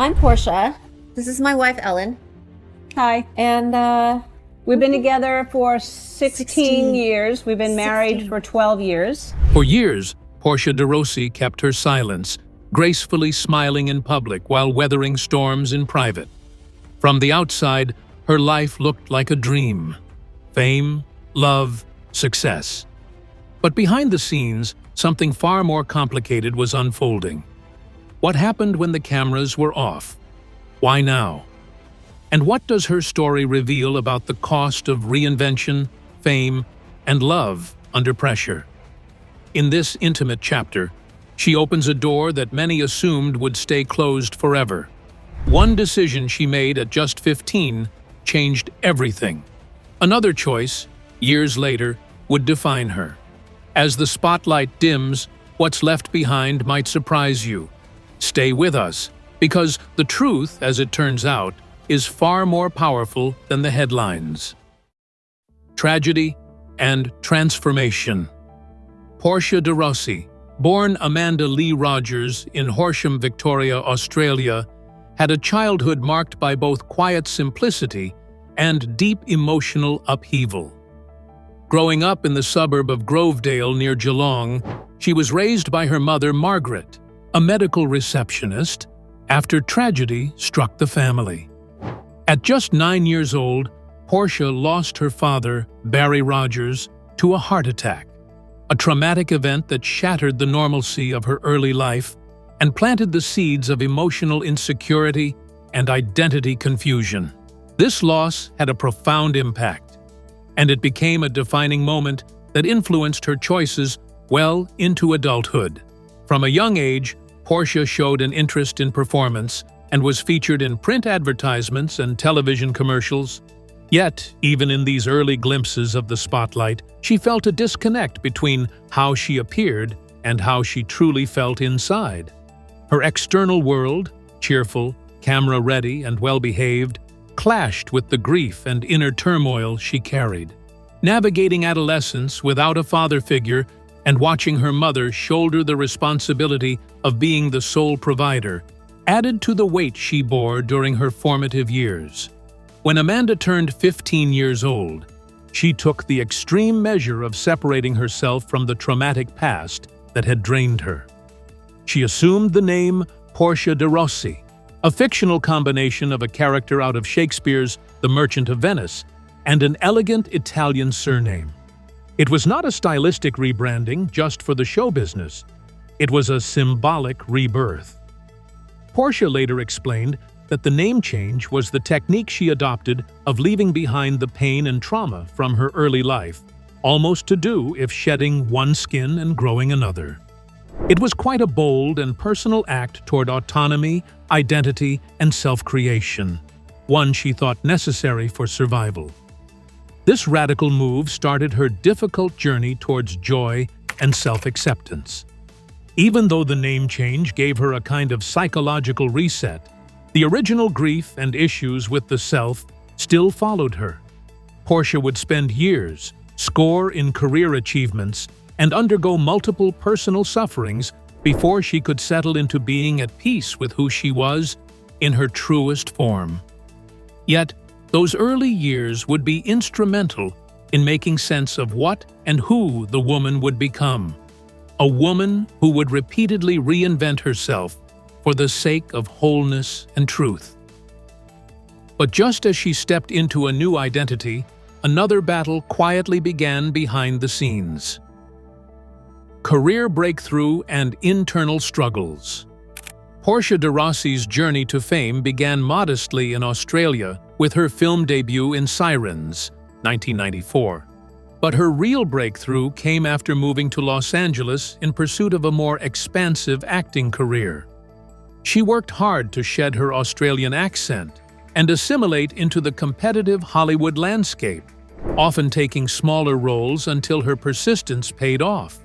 I'm Portia. This is my wife, Ellen. Hi. And We've been together for 16 16. years. We've been married 16. for 12 years. For years, Portia de Rossi kept her silence, gracefully smiling in public while weathering storms in private. From the outside, her life looked like a dream. Fame, love, success. But behind the scenes, something far more complicated was unfolding. What happened when the cameras were off? Why now? And what does her story reveal about the cost of reinvention, fame, and love under pressure? In this intimate chapter, she opens a door that many assumed would stay closed forever. One decision she made at just 15 changed everything. Another choice, years later, would define her. As the spotlight dims, what's left behind might surprise you. Stay with us, because the truth, as it turns out, is far more powerful than the headlines. Tragedy and transformation. Portia de Rossi, born Amanda Lee Rogers in Horsham, Victoria, Australia, had a childhood marked by both quiet simplicity and deep emotional upheaval. Growing up in the suburb of Grovedale near Geelong, she was raised by her mother, Margaret, a medical receptionist, after tragedy struck the family. At just 9 years old, Portia lost her father, Barry Rogers, to a heart attack, a traumatic event that shattered the normalcy of her early life and planted the seeds of emotional insecurity and identity confusion. This loss had a profound impact, and it became a defining moment that influenced her choices well into adulthood. From a young age, Portia showed an interest in performance and was featured in print advertisements and television commercials. Yet, even in these early glimpses of the spotlight, she felt a disconnect between how she appeared and how she truly felt inside. Her external world, cheerful, camera-ready, and well-behaved, clashed with the grief and inner turmoil she carried. Navigating adolescence without a father figure and watching her mother shoulder the responsibility of being the sole provider added to the weight she bore during her formative years. When Amanda turned 15 years old, she took the extreme measure of separating herself from the traumatic past that had drained her. She assumed the name Portia de Rossi, a fictional combination of a character out of Shakespeare's The Merchant of Venice and an elegant Italian surname. It was not a stylistic rebranding just for the show business. It was a symbolic rebirth. Portia later explained that the name change was the technique she adopted of leaving behind the pain and trauma from her early life, almost to do if shedding one skin and growing another. It was quite a bold and personal act toward autonomy, identity, and self-creation, one she thought necessary for survival. This radical move started her difficult journey towards joy and self-acceptance. Even though the name change gave her a kind of psychological reset, the original grief and issues with the self still followed her. Portia would spend years, score in career achievements, and undergo multiple personal sufferings before she could settle into being at peace with who she was in her truest form. Yet, those early years would be instrumental in making sense of what and who the woman would become. A woman who would repeatedly reinvent herself for the sake of wholeness and truth. But just as she stepped into a new identity, another battle quietly began behind the scenes. Career breakthrough and internal struggles. Portia de Rossi's journey to fame began modestly in Australia with her film debut in Sirens, 1994. But her real breakthrough came after moving to Los Angeles in pursuit of a more expansive acting career. She worked hard to shed her Australian accent and assimilate into the competitive Hollywood landscape, often taking smaller roles until her persistence paid off.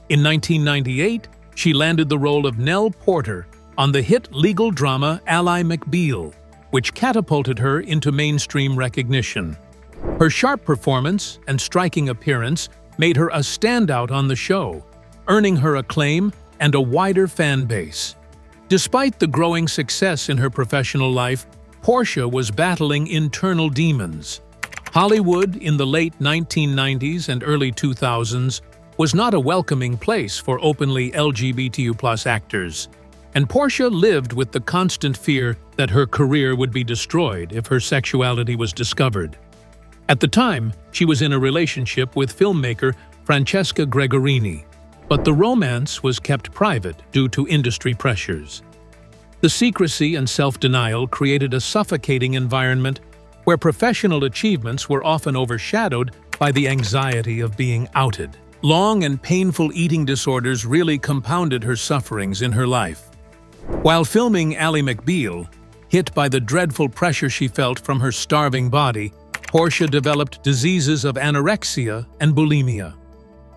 In 1998, she landed the role of Nell Porter on the hit legal drama Ally McBeal, which catapulted her into mainstream recognition. Her sharp performance and striking appearance made her a standout on the show, earning her acclaim and a wider fan base. Despite the growing success in her professional life, Portia was battling internal demons. Hollywood in the late 1990s and early 2000s was not a welcoming place for openly LGBTQ+ actors, and Portia lived with the constant fear that her career would be destroyed if her sexuality was discovered. At the time, she was in a relationship with filmmaker Francesca Gregorini, but the romance was kept private due to industry pressures. The secrecy and self-denial created a suffocating environment where professional achievements were often overshadowed by the anxiety of being outed. Long and painful eating disorders really compounded her sufferings in her life. While filming Ally McBeal, hit by the dreadful pressure she felt from her starving body, Portia developed diseases of anorexia and bulimia.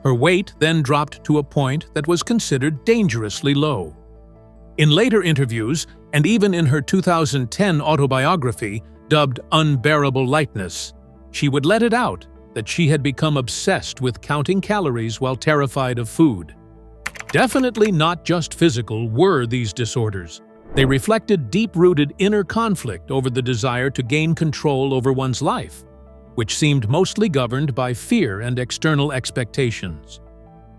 Her weight then dropped to a point that was considered dangerously low. In later interviews, and even in her 2010 autobiography, dubbed Unbearable Lightness, she would let it out that she had become obsessed with counting calories while terrified of food. Definitely not just physical were these disorders. They reflected deep-rooted inner conflict over the desire to gain control over one's life, which seemed mostly governed by fear and external expectations.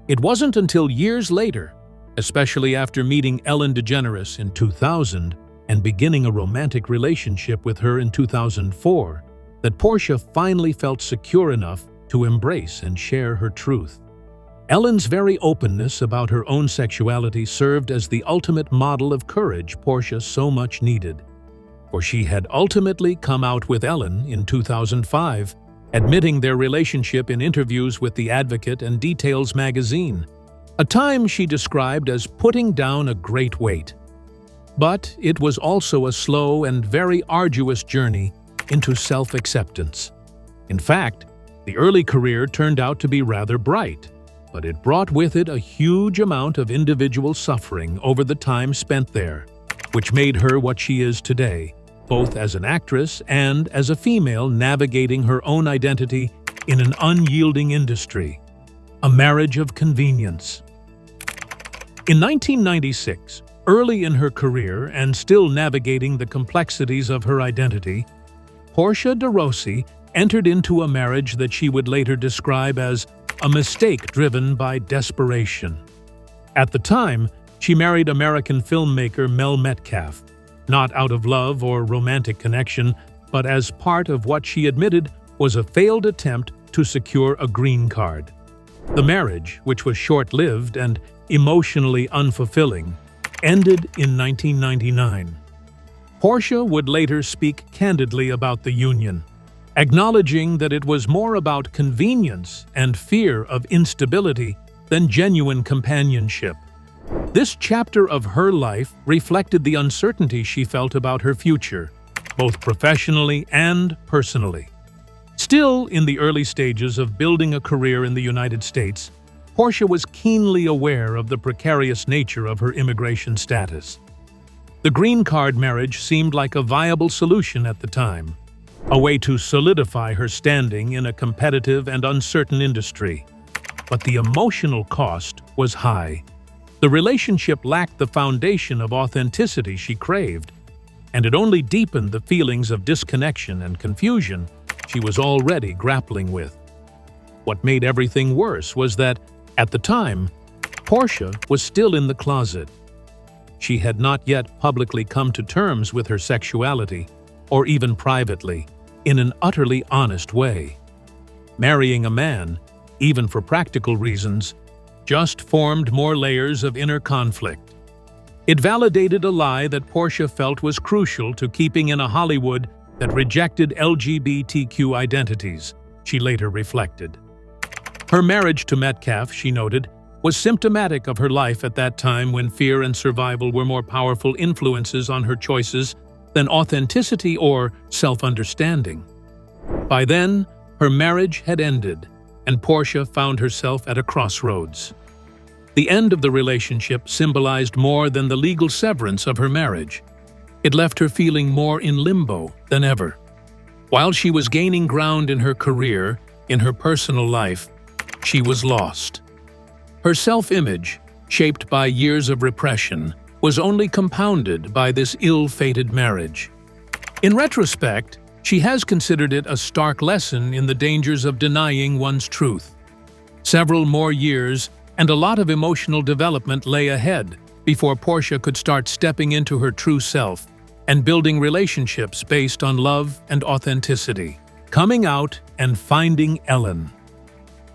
It wasn't until years later, especially after meeting Ellen DeGeneres in 2000 and beginning a romantic relationship with her in 2004, that Portia finally felt secure enough to embrace and share her truth. Ellen's very openness about her own sexuality served as the ultimate model of courage Portia so much needed, for she had ultimately come out with Ellen in 2005, admitting their relationship in interviews with The Advocate and Details magazine, a time she described as putting down a great weight. But it was also a slow and very arduous journey into self-acceptance. In fact, the early career turned out to be rather bright, but it brought with it a huge amount of individual suffering over the time spent there, which made her what she is today, both as an actress and as a female navigating her own identity in an unyielding industry. A marriage of convenience. In 1996, early in her career and still navigating the complexities of her identity, Portia de Rossi entered into a marriage that she would later describe as a mistake driven by desperation. At the time, she married American filmmaker Mel Metcalf, not out of love or romantic connection, but as part of what she admitted was a failed attempt to secure a green card. The marriage, which was short-lived and emotionally unfulfilling, ended in 1999. Portia would later speak candidly about the union, acknowledging that it was more about convenience and fear of instability than genuine companionship. This chapter of her life reflected the uncertainty she felt about her future, both professionally and personally. Still in the early stages of building a career in the United States, Portia was keenly aware of the precarious nature of her immigration status. The green card marriage seemed like a viable solution at the time, a way to solidify her standing in a competitive and uncertain industry. But the emotional cost was high. The relationship lacked the foundation of authenticity she craved, and it only deepened the feelings of disconnection and confusion she was already grappling with. What made everything worse was that, at the time, Portia was still in the closet. She had not yet publicly come to terms with her sexuality, or even privately, in an utterly honest way. Marrying a man, even for practical reasons, just formed more layers of inner conflict. It validated a lie that Portia felt was crucial to keeping in a Hollywood that rejected LGBTQ identities, she later reflected. Her marriage to Metcalf, she noted, was symptomatic of her life at that time when fear and survival were more powerful influences on her choices than authenticity or self-understanding. By then, her marriage had ended, and Portia found herself at a crossroads. The end of the relationship symbolized more than the legal severance of her marriage. It left her feeling more in limbo than ever. While she was gaining ground in her career, in her personal life, she was lost. Her self-image, shaped by years of repression, was only compounded by this ill-fated marriage. In retrospect, she has considered it a stark lesson in the dangers of denying one's truth. Several more years and a lot of emotional development lay ahead before Portia could start stepping into her true self and building relationships based on love and authenticity. Coming out and finding Ellen.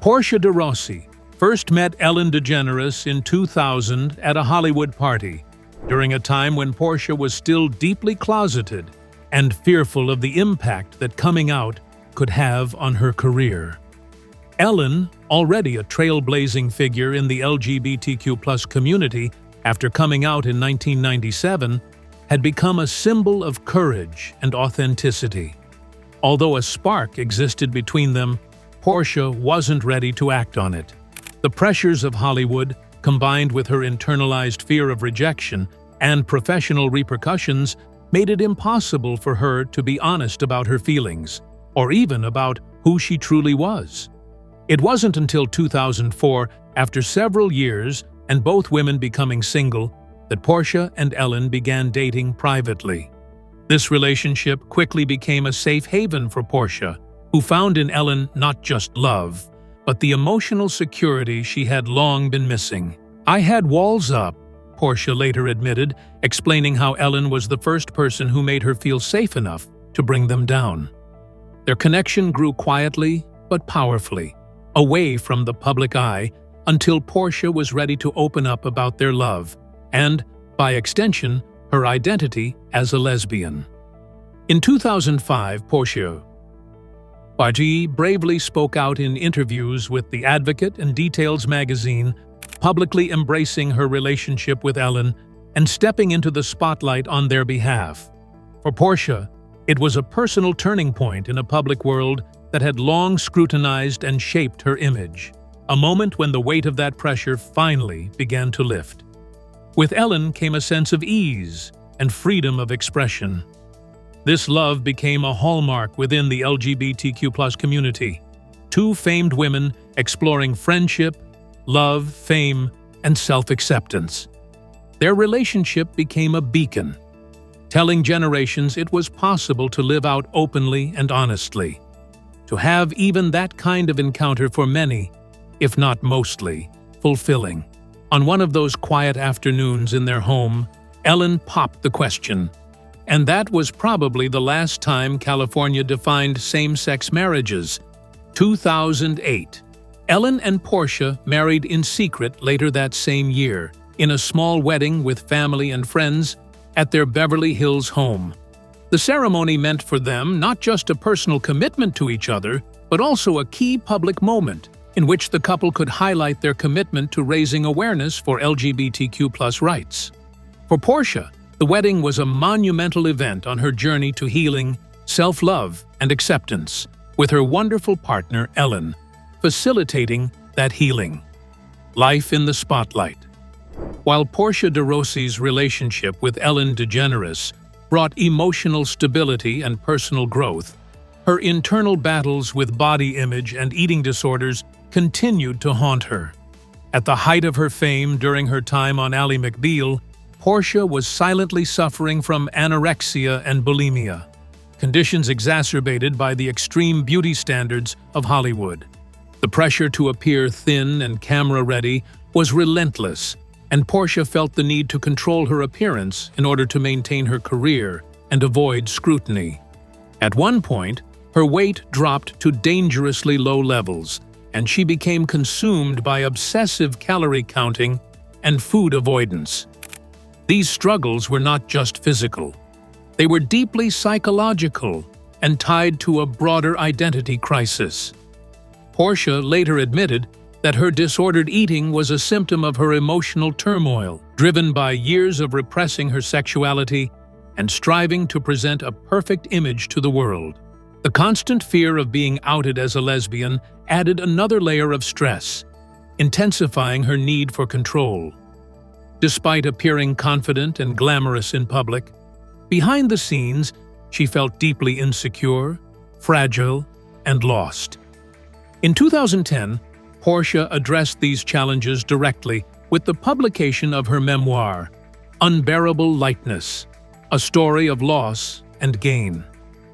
Portia de Rossi first met Ellen DeGeneres in 2000 at a Hollywood party, during a time when Portia was still deeply closeted and fearful of the impact that coming out could have on her career. Ellen, already a trailblazing figure in the LGBTQ+ community after coming out in 1997, had become a symbol of courage and authenticity. Although a spark existed between them, Portia wasn't ready to act on it. The pressures of Hollywood, combined with her internalized fear of rejection and professional repercussions, made it impossible for her to be honest about her feelings, or even about who she truly was. It wasn't until 2004, after several years and both women becoming single, that Portia and Ellen began dating privately. This relationship quickly became a safe haven for Portia, who found in Ellen not just love, but the emotional security she had long been missing. "I had walls up," Portia later admitted, explaining how Ellen was the first person who made her feel safe enough to bring them down. Their connection grew quietly but powerfully, away from the public eye, until Portia was ready to open up about their love and, by extension, her identity as a lesbian. In 2005, Portia bravely spoke out in interviews with The Advocate and Details magazine, publicly embracing her relationship with Ellen and stepping into the spotlight on their behalf. For Portia, it was a personal turning point in a public world that had long scrutinized and shaped her image, a moment when the weight of that pressure finally began to lift. With Ellen came a sense of ease and freedom of expression. This love became a hallmark within the LGBTQ+ community. Two famed women exploring friendship, love, fame, and self-acceptance. Their relationship became a beacon, telling generations it was possible to live out openly and honestly. To have even that kind of encounter for many, if not mostly, fulfilling. On one of those quiet afternoons in their home, Ellen popped the question. And that was probably the last time California defined same-sex marriages. 2008. Ellen and Portia married in secret later that same year, in a small wedding with family and friends at their Beverly Hills home. The ceremony meant for them not just a personal commitment to each other, but also a key public moment in which the couple could highlight their commitment to raising awareness for LGBTQ+ rights. For Portia, the wedding was a monumental event on her journey to healing, self-love, and acceptance, with her wonderful partner, Ellen, facilitating that healing. Life in the spotlight. While Portia de Rossi's relationship with Ellen DeGeneres brought emotional stability and personal growth, her internal battles with body image and eating disorders continued to haunt her. At the height of her fame during her time on Ally McBeal, Portia was silently suffering from anorexia and bulimia, conditions exacerbated by the extreme beauty standards of Hollywood. The pressure to appear thin and camera-ready was relentless, and Portia felt the need to control her appearance in order to maintain her career and avoid scrutiny. At one point, her weight dropped to dangerously low levels, and she became consumed by obsessive calorie counting and food avoidance. These struggles were not just physical. They were deeply psychological and tied to a broader identity crisis. Portia later admitted that her disordered eating was a symptom of her emotional turmoil, driven by years of repressing her sexuality and striving to present a perfect image to the world. The constant fear of being outed as a lesbian added another layer of stress, intensifying her need for control. Despite appearing confident and glamorous in public, behind the scenes, she felt deeply insecure, fragile, and lost. In 2010, Portia addressed these challenges directly with the publication of her memoir, Unbearable Lightness, a story of loss and gain.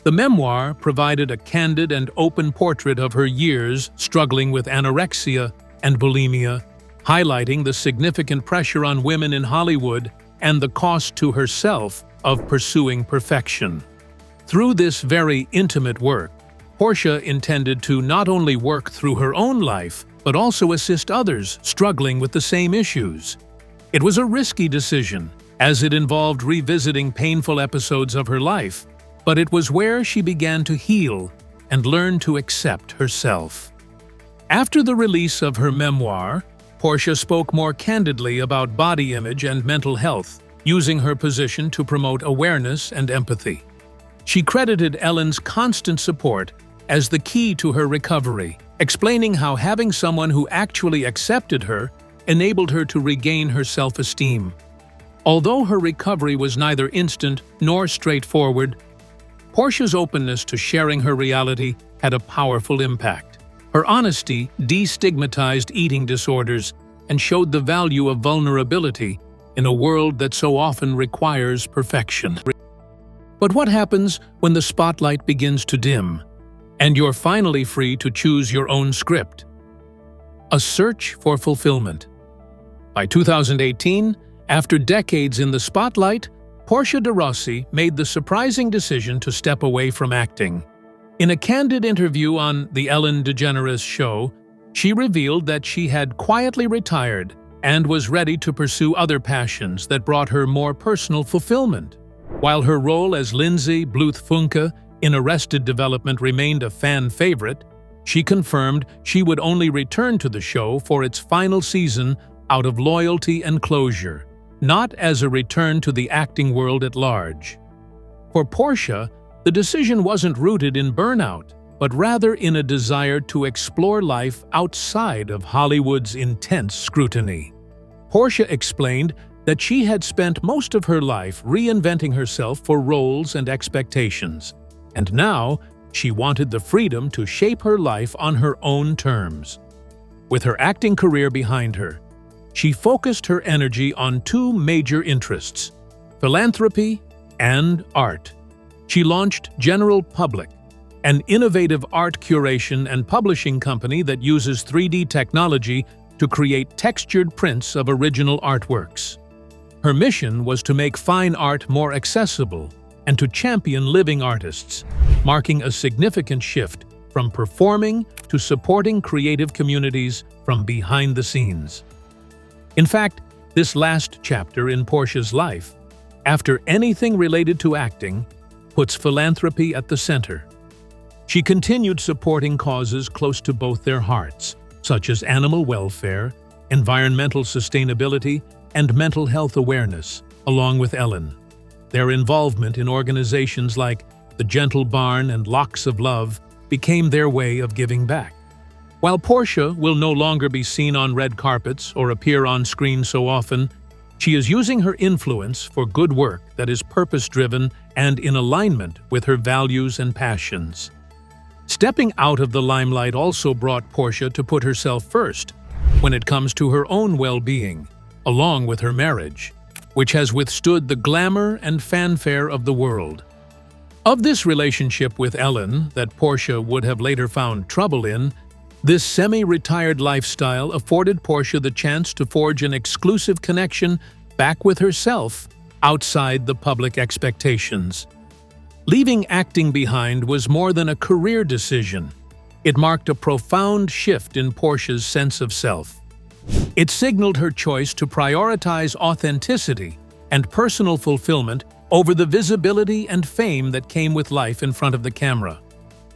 The memoir provided a candid and open portrait of her years struggling with anorexia and bulimia, highlighting the significant pressure on women in Hollywood and the cost to herself of pursuing perfection. Through this very intimate work, Portia intended to not only work through her own life, but also assist others struggling with the same issues. It was a risky decision, as it involved revisiting painful episodes of her life, but it was where she began to heal and learn to accept herself. After the release of her memoir, Portia spoke more candidly about body image and mental health, using her position to promote awareness and empathy. She credited Ellen's constant support as the key to her recovery, explaining how having someone who actually accepted her enabled her to regain her self-esteem. Although her recovery was neither instant nor straightforward, Portia's openness to sharing her reality had a powerful impact. Her honesty destigmatized eating disorders and showed the value of vulnerability in a world that so often requires perfection. But what happens when the spotlight begins to dim, and you're finally free to choose your own script? A search for fulfillment. By 2018, after decades in the spotlight, Portia de Rossi made the surprising decision to step away from acting. In a candid interview on The Ellen DeGeneres Show, she revealed that she had quietly retired and was ready to pursue other passions that brought her more personal fulfillment. While her role as Lindsay Bluth-Funke in Arrested Development remained a fan favorite, she confirmed she would only return to the show for its final season out of loyalty and closure, not as a return to the acting world at large. For Portia, the decision wasn't rooted in burnout, but rather in a desire to explore life outside of Hollywood's intense scrutiny. Portia explained that she had spent most of her life reinventing herself for roles and expectations, and now she wanted the freedom to shape her life on her own terms. With her acting career behind her, she focused her energy on two major interests: philanthropy and art. She launched General Public, an innovative art curation and publishing company that uses 3D technology to create textured prints of original artworks. Her mission was to make fine art more accessible and to champion living artists, marking a significant shift from performing to supporting creative communities from behind the scenes. In fact, this last chapter in Portia's life, after anything related to acting, puts philanthropy at the center. She continued supporting causes close to both their hearts, such as animal welfare, environmental sustainability, and mental health awareness, along with Ellen. Their involvement in organizations like the Gentle Barn and Locks of Love became their way of giving back. While Portia will no longer be seen on red carpets or appear on screen so often, she is using her influence for good work that is purpose-driven and in alignment with her values and passions. Stepping out of the limelight also brought Portia to put herself first when it comes to her own well-being, along with her marriage, which has withstood the glamour and fanfare of the world. Of this relationship with Ellen that Portia would have later found trouble in, this semi-retired lifestyle afforded Portia the chance to forge an exclusive connection back with herself outside the public expectations. Leaving acting behind was more than a career decision. It marked a profound shift in Portia's sense of self. It signaled her choice to prioritize authenticity and personal fulfillment over the visibility and fame that came with life in front of the camera.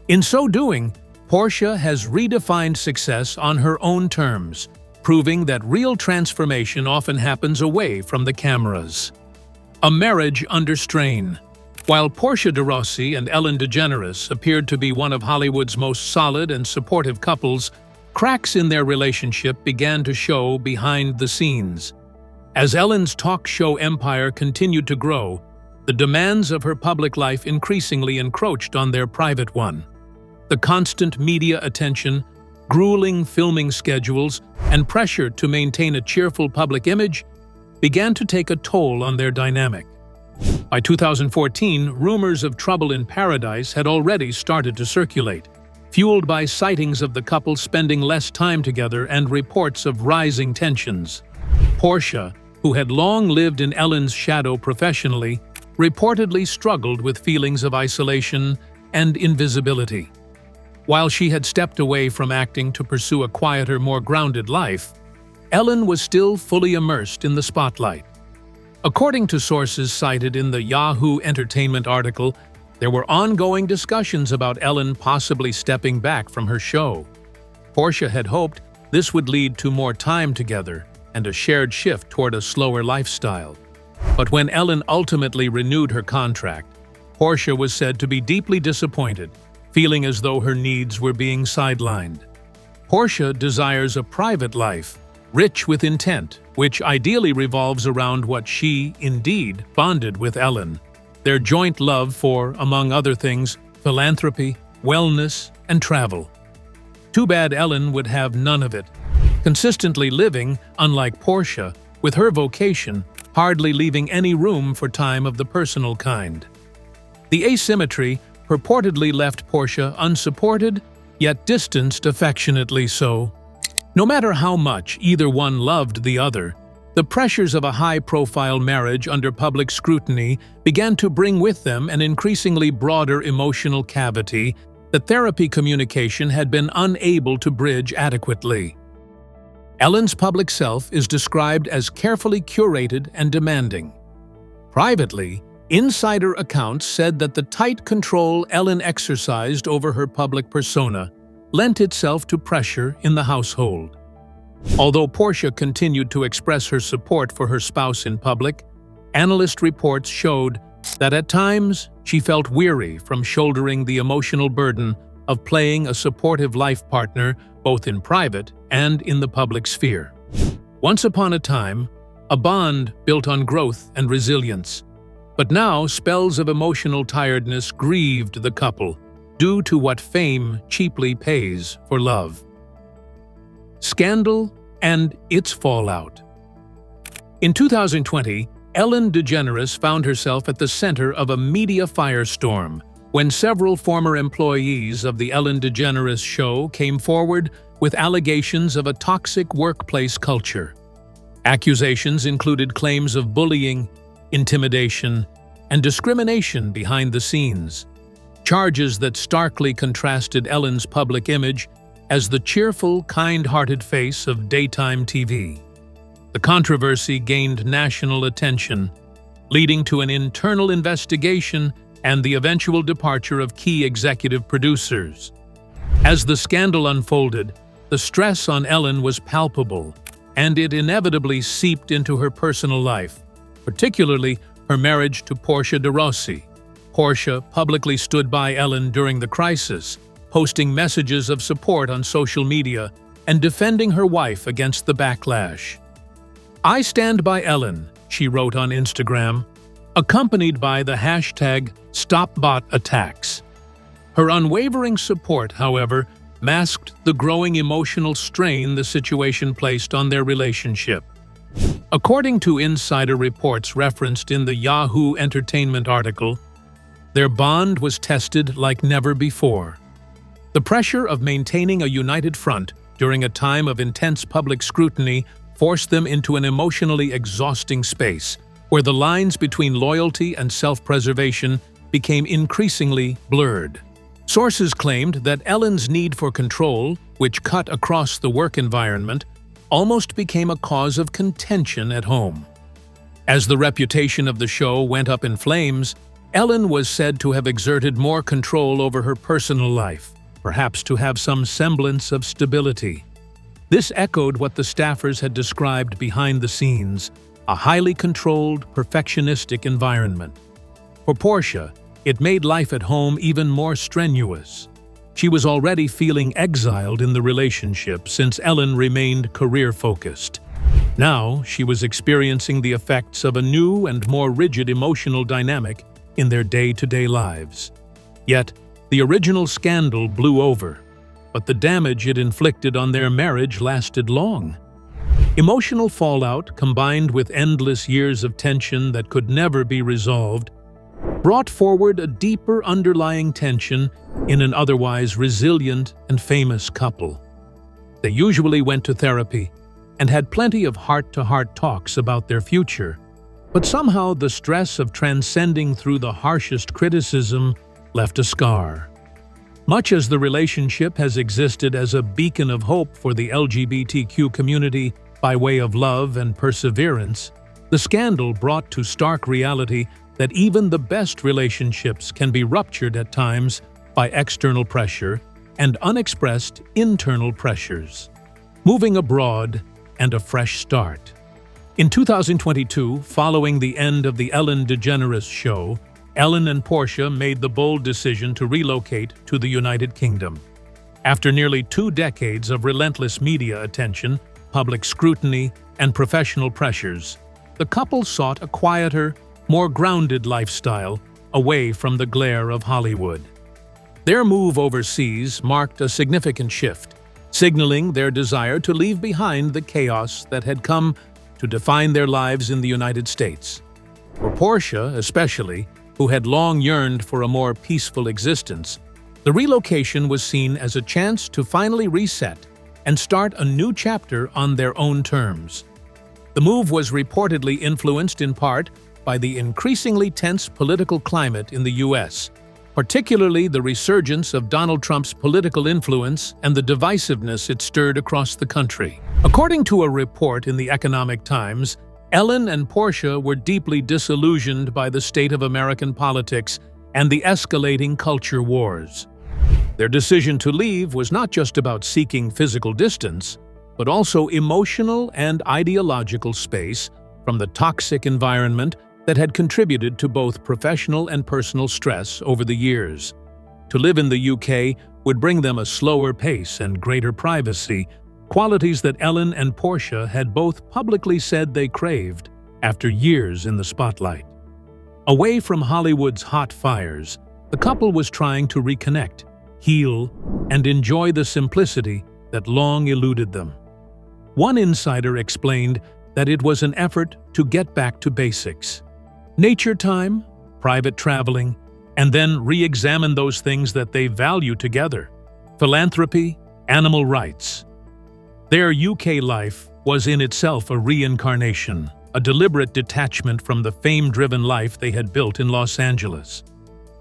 In so doing, Portia has redefined success on her own terms, proving that real transformation often happens away from the cameras. A marriage under strain. While Portia de Rossi and Ellen DeGeneres appeared to be one of Hollywood's most solid and supportive couples, cracks in their relationship began to show behind the scenes. As Ellen's talk show empire continued to grow, the demands of her public life increasingly encroached on their private one. The constant media attention, grueling filming schedules, and pressure to maintain a cheerful public image began to take a toll on their dynamic. By 2014, rumors of trouble in paradise had already started to circulate, fueled by sightings of the couple spending less time together and reports of rising tensions. Portia, who had long lived in Ellen's shadow professionally, reportedly struggled with feelings of isolation and invisibility. While she had stepped away from acting to pursue a quieter, more grounded life, Ellen was still fully immersed in the spotlight. According to sources cited in the Yahoo Entertainment article, there were ongoing discussions about Ellen possibly stepping back from her show. Portia had hoped this would lead to more time together and a shared shift toward a slower lifestyle. But when Ellen ultimately renewed her contract, Portia was said to be deeply disappointed, feeling as though her needs were being sidelined. Portia desires a private life, rich with intent, which ideally revolves around what she, indeed, bonded with Ellen: their joint love for, among other things, philanthropy, wellness, and travel. Too bad Ellen would have none of it, consistently living, unlike Portia, with her vocation, hardly leaving any room for time of the personal kind. The asymmetry purportedly left Portia unsupported, yet distanced affectionately so. No matter how much either one loved the other, the pressures of a high-profile marriage under public scrutiny began to bring with them an increasingly broader emotional cavity that therapy communication had been unable to bridge adequately. Ellen's public self is described as carefully curated and demanding. Privately, insider accounts said that the tight control Ellen exercised over her public persona lent itself to pressure in the household. Although Portia continued to express her support for her spouse in public, analyst reports showed that at times she felt weary from shouldering the emotional burden of playing a supportive life partner both in private and in the public sphere. Once upon a time, a bond built on growth and resilience. But now spells of emotional tiredness grieved the couple, due to what fame cheaply pays for love. Scandal and its fallout. In 2020, Ellen DeGeneres found herself at the center of a media firestorm when several former employees of the Ellen DeGeneres Show came forward with allegations of a toxic workplace culture. Accusations included claims of bullying, intimidation, and discrimination behind the scenes. Charges that starkly contrasted Ellen's public image as the cheerful, kind-hearted face of daytime TV. The controversy gained national attention, leading to an internal investigation and the eventual departure of key executive producers. As the scandal unfolded, the stress on Ellen was palpable, and it inevitably seeped into her personal life, particularly her marriage to Portia de Rossi. Portia publicly stood by Ellen during the crisis, posting messages of support on social media and defending her wife against the backlash. "I stand by Ellen," she wrote on Instagram, accompanied by the hashtag #StopBotAttacks. Her unwavering support, however, masked the growing emotional strain the situation placed on their relationship. According to insider reports referenced in the Yahoo Entertainment article, their bond was tested like never before. The pressure of maintaining a united front during a time of intense public scrutiny forced them into an emotionally exhausting space, where the lines between loyalty and self-preservation became increasingly blurred. Sources claimed that Ellen's need for control, which cut across the work environment, almost became a cause of contention at home. As the reputation of the show went up in flames, Ellen was said to have exerted more control over her personal life, perhaps to have some semblance of stability. This echoed what the staffers had described behind the scenes, a highly controlled, perfectionistic environment. For Portia, it made life at home even more strenuous. She was already feeling exiled in the relationship since Ellen remained career-focused. Now, she was experiencing the effects of a new and more rigid emotional dynamic in their day-to-day lives. Yet, the original scandal blew over, but the damage it inflicted on their marriage lasted long. Emotional fallout, combined with endless years of tension that could never be resolved, brought forward a deeper underlying tension in an otherwise resilient and famous couple. They usually went to therapy and had plenty of heart-to-heart talks about their future, but somehow the stress of transcending through the harshest criticism left a scar. Much as the relationship has existed as a beacon of hope for the LGBTQ community by way of love and perseverance, the scandal brought to stark reality that even the best relationships can be ruptured at times by external pressure and unexpressed internal pressures. Moving abroad and a fresh start. In 2022, following the end of the Ellen DeGeneres show, Ellen and Portia made the bold decision to relocate to the United Kingdom. After nearly 2 decades of relentless media attention, public scrutiny, and professional pressures, the couple sought a quieter, more grounded lifestyle away from the glare of Hollywood. Their move overseas marked a significant shift, signaling their desire to leave behind the chaos that had come to define their lives in the United States. For Portia, especially, who had long yearned for a more peaceful existence, the relocation was seen as a chance to finally reset and start a new chapter on their own terms. The move was reportedly influenced in part by the increasingly tense political climate in the U.S., particularly the resurgence of Donald Trump's political influence and the divisiveness it stirred across the country. According to a report in the Economic Times, Ellen and Portia were deeply disillusioned by the state of American politics and the escalating culture wars. Their decision to leave was not just about seeking physical distance, but also emotional and ideological space from the toxic environment that had contributed to both professional and personal stress over the years. To live in the UK would bring them a slower pace and greater privacy, qualities that Ellen and Portia had both publicly said they craved after years in the spotlight. Away from Hollywood's hot fires, the couple was trying to reconnect, heal, and enjoy the simplicity that long eluded them. One insider explained that it was an effort to get back to basics. Nature time, private traveling, and then re-examine those things that they value together: philanthropy, animal rights. Their UK life was in itself a reincarnation, a deliberate detachment from the fame-driven life they had built in Los Angeles.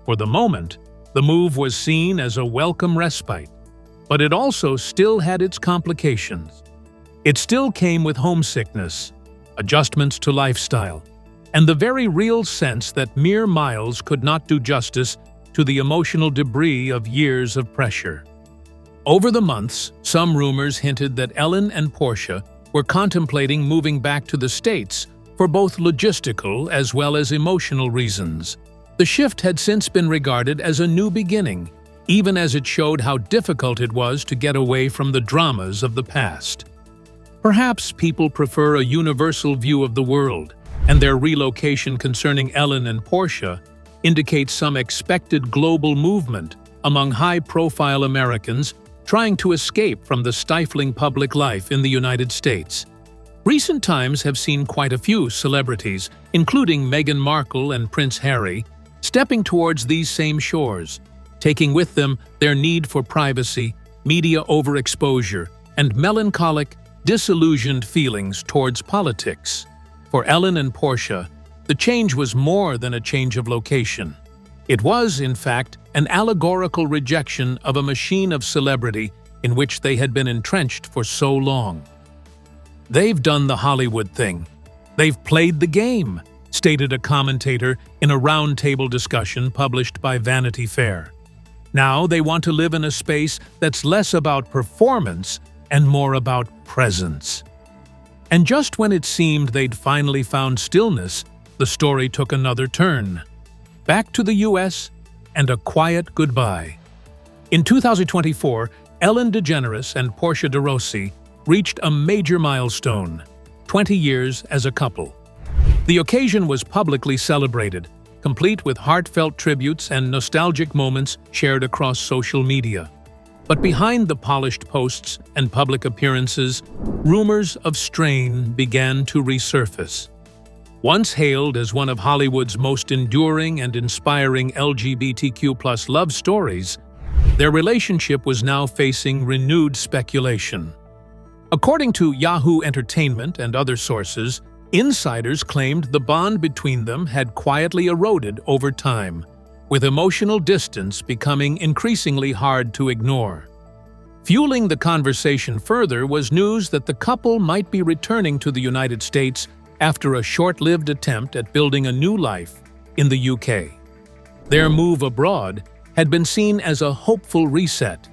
For the moment, the move was seen as a welcome respite, but it also still had its complications. It still came with homesickness, adjustments to lifestyle, and the very real sense that mere miles could not do justice to the emotional debris of years of pressure. Over the months, some rumors hinted that Ellen and Portia were contemplating moving back to the States for both logistical as well as emotional reasons. The shift had since been regarded as a new beginning, even as it showed how difficult it was to get away from the dramas of the past. Perhaps people prefer a universal view of the world, and their relocation concerning Ellen and Portia indicates some expected global movement among high-profile Americans trying to escape from the stifling public life in the United States. Recent times have seen quite a few celebrities, including Meghan Markle and Prince Harry, stepping towards these same shores, taking with them their need for privacy, media overexposure, and melancholic, disillusioned feelings towards politics. For Ellen and Portia, the change was more than a change of location. It was, in fact, an allegorical rejection of a machine of celebrity in which they had been entrenched for so long. "They've done the Hollywood thing. They've played the game," stated a commentator in a roundtable discussion published by Vanity Fair. "Now they want to live in a space that's less about performance and more about presence." And just when it seemed they'd finally found stillness, the story took another turn. Back to the US and a quiet goodbye. In 2024, Ellen DeGeneres and Portia de Rossi reached a major milestone: 20 years as a couple. The occasion was publicly celebrated, complete with heartfelt tributes and nostalgic moments shared across social media. But behind the polished posts and public appearances, rumors of strain began to resurface. Once hailed as one of Hollywood's most enduring and inspiring LGBTQ+ love stories, their relationship was now facing renewed speculation. According to Yahoo Entertainment and other sources, insiders claimed the bond between them had quietly eroded over time, with emotional distance becoming increasingly hard to ignore. Fueling the conversation further was news that the couple might be returning to the United States after a short-lived attempt at building a new life in the UK. Their move abroad had been seen as a hopeful reset,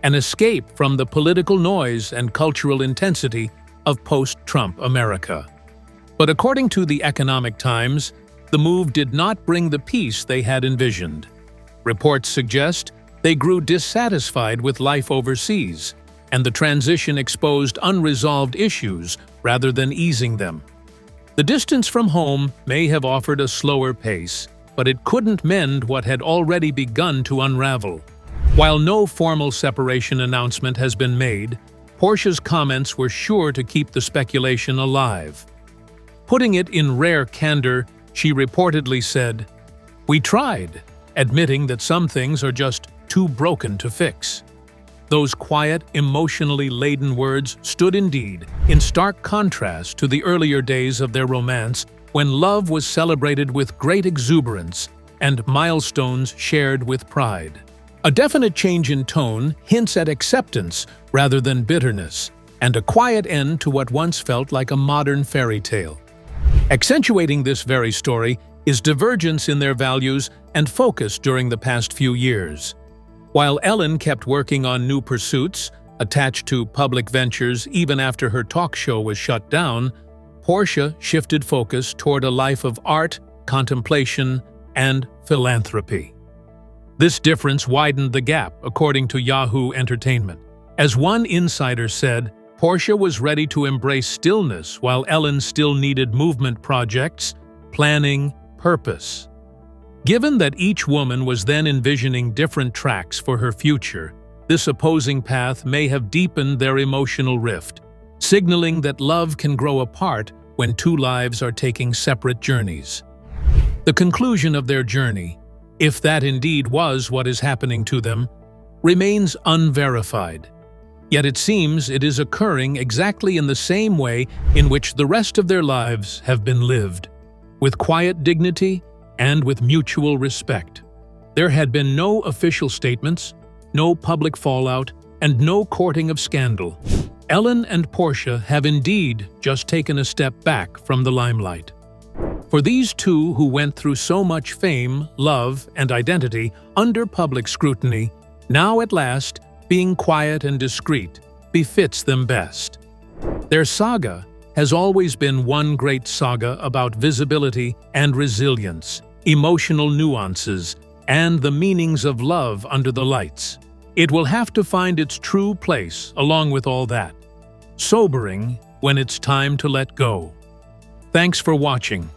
an escape from the political noise and cultural intensity of post-Trump America. But according to the Economic Times, the move did not bring the peace they had envisioned. Reports suggest they grew dissatisfied with life overseas, and the transition exposed unresolved issues rather than easing them. The distance from home may have offered a slower pace, but it couldn't mend what had already begun to unravel. While no formal separation announcement has been made, Portia's comments were sure to keep the speculation alive. Putting it in rare candor, she reportedly said, "We tried," admitting that some things are just too broken to fix. Those quiet, emotionally laden words stood indeed in stark contrast to the earlier days of their romance, when love was celebrated with great exuberance and milestones shared with pride. A definite change in tone hints at acceptance rather than bitterness, and a quiet end to what once felt like a modern fairy tale. Accentuating this very story is divergence in their values and focus during the past few years. While Ellen kept working on new pursuits, attached to public ventures even after her talk show was shut down, Portia shifted focus toward a life of art, contemplation, and philanthropy. This difference widened the gap, according to Yahoo Entertainment. As one insider said, Portia was ready to embrace stillness while Ellen still needed movement projects, planning, purpose. Given that each woman was then envisioning different tracks for her future, this opposing path may have deepened their emotional rift, signaling that love can grow apart when two lives are taking separate journeys. The conclusion of their journey, if that indeed was what is happening to them, remains unverified. Yet it seems it is occurring exactly in the same way in which the rest of their lives have been lived, with quiet dignity and with mutual respect. There had been no official statements, no public fallout, and no courting of scandal. Ellen and Portia have indeed just taken a step back from the limelight. For these two who went through so much fame, love, and identity under public scrutiny, now at last, being quiet and discreet befits them best. Their saga has always been one great saga about visibility and resilience, emotional nuances, and the meanings of love under the lights. It will have to find its true place along with all that. Sobering when it's time to let go. Thanks for watching.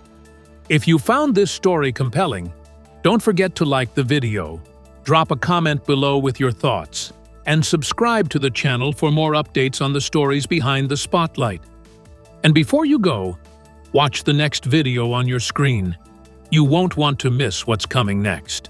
If you found this story compelling, don't forget to like the video, drop a comment below with your thoughts, and subscribe to the channel for more updates on the stories behind the spotlight. And before you go, watch the next video on your screen. You won't want to miss what's coming next.